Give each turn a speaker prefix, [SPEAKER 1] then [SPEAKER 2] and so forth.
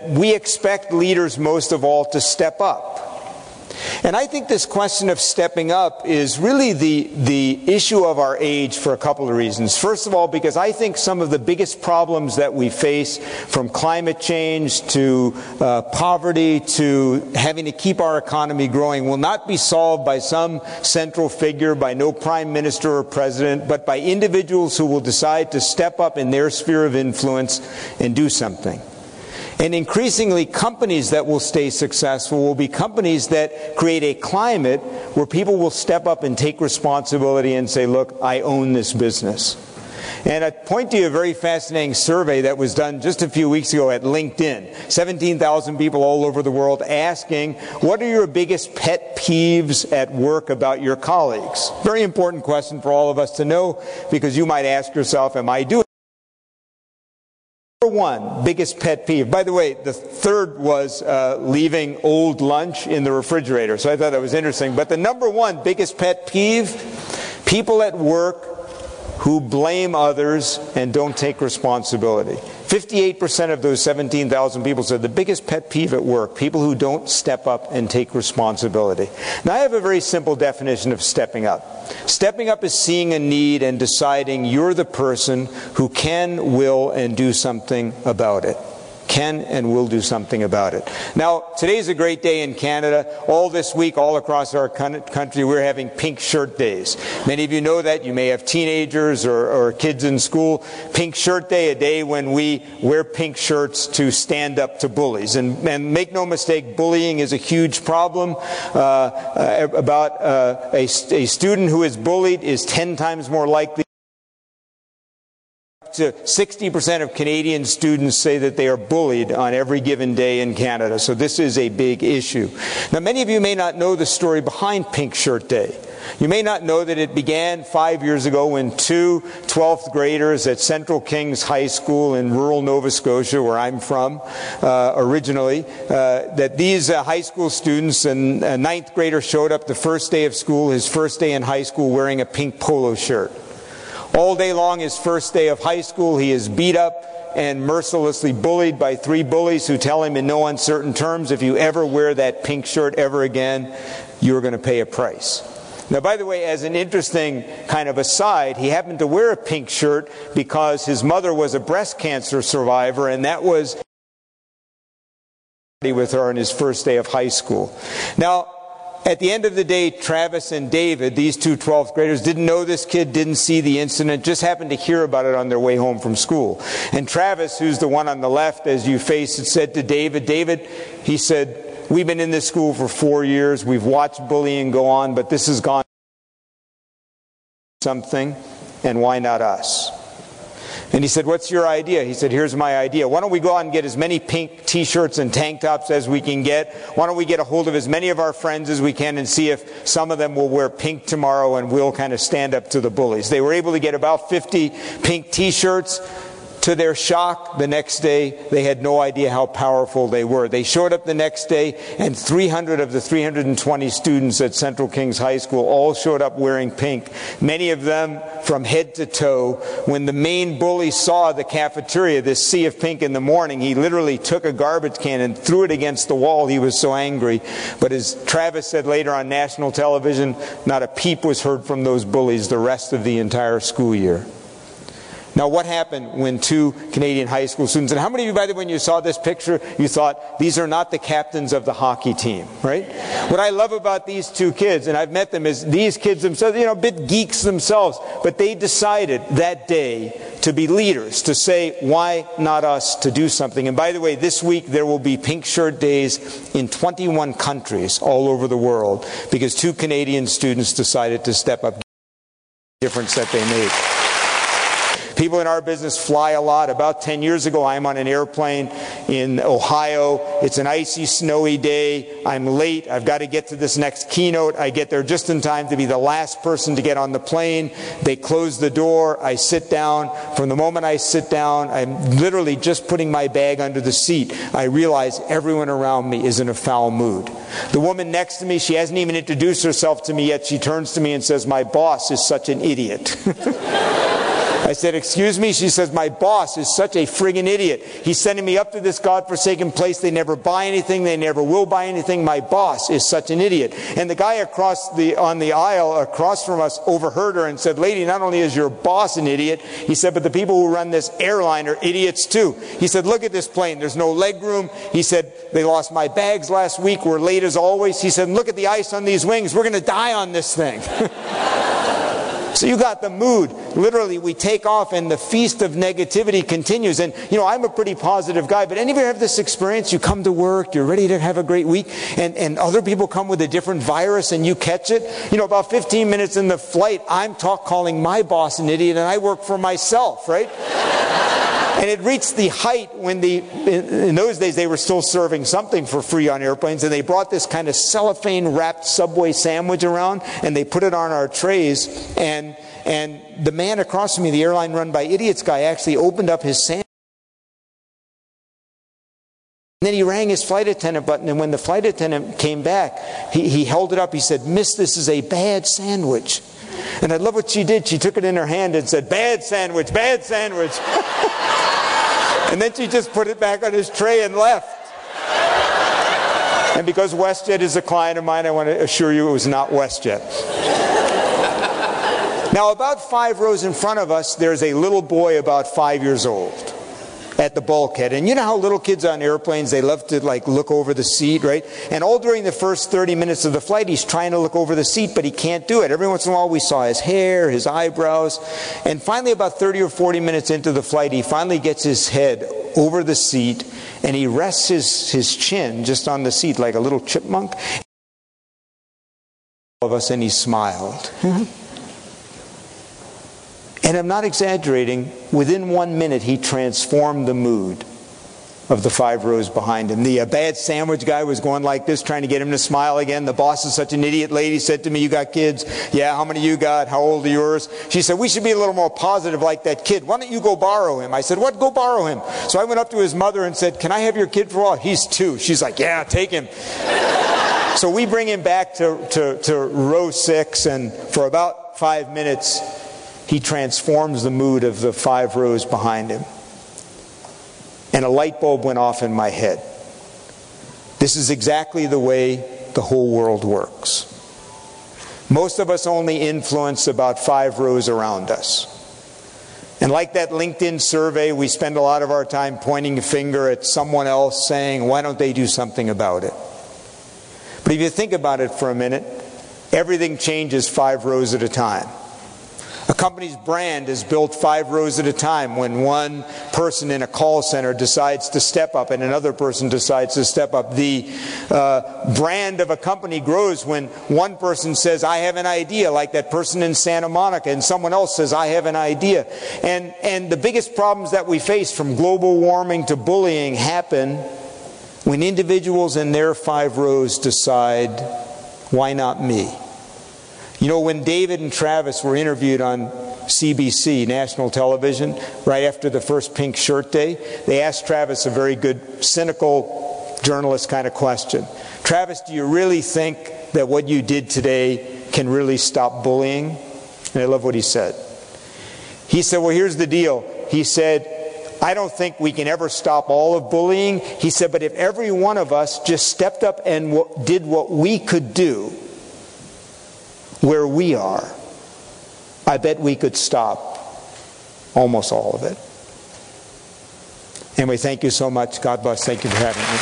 [SPEAKER 1] we expect leaders most of all to step up. And I think this question of stepping up is really the issue of our age for a couple of reasons. First of all, because I think some of the biggest problems that we face, from climate change to poverty to having to keep our economy growing, will not be solved by some central figure, by no prime minister or president, but by individuals who will decide to step up in their sphere of influence and do something. And increasingly, companies that will stay successful will be companies that create a climate where people will step up and take responsibility and say, look, I own this business. And I'd point to you a very fascinating survey that was done just a few weeks ago at LinkedIn. 17,000 people all over the world asking, what are your biggest pet peeves at work about your colleagues? Very important question for all of us to know, because you might ask yourself, am I doing it? Number one, biggest pet peeve. By the way, the third was leaving old lunch in the refrigerator. So I thought that was interesting. But the number one biggest pet peeve, people at work who blame others and don't take responsibility. 58% of those 17,000 people said the biggest pet peeve at work, people who don't step up and take responsibility. Now, I have a very simple definition of stepping up. Stepping up is seeing a need and deciding you're the person who can, will, and do something about it. Can and will do something about it. Now, today's a great day in Canada. All this week, all across our country, we're having pink shirt days. Many of you know that. You may have teenagers or kids in school. Pink shirt day, a day when we wear pink shirts to stand up to bullies. And make no mistake, bullying is a huge problem. A student who is bullied is 10 times more likely. To 60% of Canadian students say that they are bullied on every given day in Canada. So this is a big issue. Now, many of you may not know the story behind Pink Shirt Day. You may not know that it began 5 years ago when two 12th graders at Central Kings High School in rural Nova Scotia, where I'm from originally, that these high school students, and a 9th grader showed up the first day of school, his first day in high school, wearing a pink polo shirt. All day long, his first day of high school, he is beat up and mercilessly bullied by 3 bullies who tell him in no uncertain terms, if you ever wear that pink shirt ever again, you're going to pay a price. Now, by the way, as an interesting kind of aside, he happened to wear a pink shirt because his mother was a breast cancer survivor, and that was with her on his first day of high school. Now, at the end of the day, Travis and David, these two 12th graders, didn't know this kid, didn't see the incident, just happened to hear about it on their way home from school. And Travis, who's the one on the left as you face it, said to David, he said, we've been in this school for 4 years, we've watched bullying go on, but this has gone something, and why not us? And he said, what's your idea? He said, here's my idea. Why don't we go out and get as many pink t-shirts and tank tops as we can get? Why don't we get a hold of as many of our friends as we can and see if some of them will wear pink tomorrow and we'll kind of stand up to the bullies. They were able to get about 50 pink t-shirts. To their shock, the next day, they had no idea how powerful they were. They showed up the next day, and 300 of the 320 students at Central Kings High School all showed up wearing pink, many of them from head to toe. When the main bully saw the cafeteria, this sea of pink in the morning, he literally took a garbage can and threw it against the wall. He was so angry. But as Travis said later on national television, not a peep was heard from those bullies the rest of the entire school year. Now, what happened when 2 Canadian high school students, and how many of you, by the way, when you saw this picture, you thought, these are not the captains of the hockey team, right? What I love about these 2 kids, and I've met them, is these kids themselves, a bit geeks themselves, but they decided that day to be leaders, to say, why not us, to do something. And by the way, this week there will be pink shirt days in 21 countries all over the world because 2 Canadian students decided to step up, the difference that they made. People in our business fly a lot. About 10 years ago, I'm on an airplane in Ohio. It's an icy, snowy day. I'm late. I've got to get to this next keynote. I get there just in time to be the last person to get on the plane. They close the door. I sit down. From the moment I sit down, I'm literally just putting my bag under the seat. I realize everyone around me is in a foul mood. The woman next to me, she hasn't even introduced herself to me yet. She turns to me and says, "My boss is such an idiot." I said, excuse me? She says, my boss is such a friggin' idiot. He's sending me up to this godforsaken place. They never buy anything. They never will buy anything. My boss is such an idiot. And the guy on the aisle across from us overheard her and said, lady, not only is your boss an idiot, he said, but the people who run this airline are idiots too. He said, look at this plane. There's no leg room. He said, they lost my bags last week. We're late as always. He said, look at the ice on these wings. We're going to die on this thing. So you got the mood. Literally, we take off and the feast of negativity continues. And, you know, I'm a pretty positive guy, but any of you have this experience? You come to work, you're ready to have a great week, and other people come with a different virus and you catch it. You know, about 15 minutes in the flight, I'm calling my boss an idiot, and I work for myself, right? And it reached the height when in those days they were still serving something for free on airplanes, and they brought this kind of cellophane wrapped Subway sandwich around, and they put it on our trays, and the man across from me, the airline run by idiots guy, actually opened up his sandwich. And then he rang his flight attendant button, and when the flight attendant came back, he held it up. He said, miss, this is a bad sandwich. And I love what she did. She took it in her hand and said, bad sandwich, bad sandwich. And then she just put it back on his tray and left. And because WestJet is a client of mine, I want to assure you it was not WestJet. Now, about 5 rows in front of us, there's a little boy about 5 years old at the bulkhead. And you know how little kids on airplanes, they love to look over the seat, right? And all during the first 30 minutes of the flight, he's trying to look over the seat, but he can't do it. Every once in a while we saw his hair, his eyebrows. And finally, about 30 or 40 minutes into the flight, he finally gets his head over the seat and he rests his chin just on the seat like a little chipmunk. All of us, and he smiled. And I'm not exaggerating, within 1 minute he transformed the mood of the 5 rows behind him. The bad sandwich guy was going like this, trying to get him to smile again. The boss is such an idiot lady, said to me, you got kids? Yeah, how many you got? How old are yours? She said, we should be a little more positive like that kid. Why don't you go borrow him? I said, what? Go borrow him. So I went up to his mother and said, can I have your kid for a while? He's 2. She's like, yeah, take him. So we bring him back to row 6, and for about 5 minutes, he transforms the mood of the 5 rows behind him. And a light bulb went off in my head. This is exactly the way the whole world works. Most of us only influence about 5 rows around us. And like that LinkedIn survey, we spend a lot of our time pointing a finger at someone else saying, why don't they do something about it? But if you think about it for a minute, everything changes 5 rows at a time. A company's brand is built 5 rows at a time when one person in a call center decides to step up and another person decides to step up. The brand of a company grows when one person says, I have an idea, like that person in Santa Monica, and someone else says, I have an idea. And the biggest problems that we face, from global warming to bullying, happen when individuals in their 5 rows decide, why not me? You know, when David and Travis were interviewed on CBC, national television, right after the first Pink Shirt Day, they asked Travis a very good, cynical journalist kind of question. Travis, do you really think that what you did today can really stop bullying? And I love what he said. He said, well, here's the deal. He said, I don't think we can ever stop all of bullying. He said, but if every one of us just stepped up and did what we could do, where we are, I bet we could stop almost all of it. Anyway, thank you so much. God bless. Thank you for having me.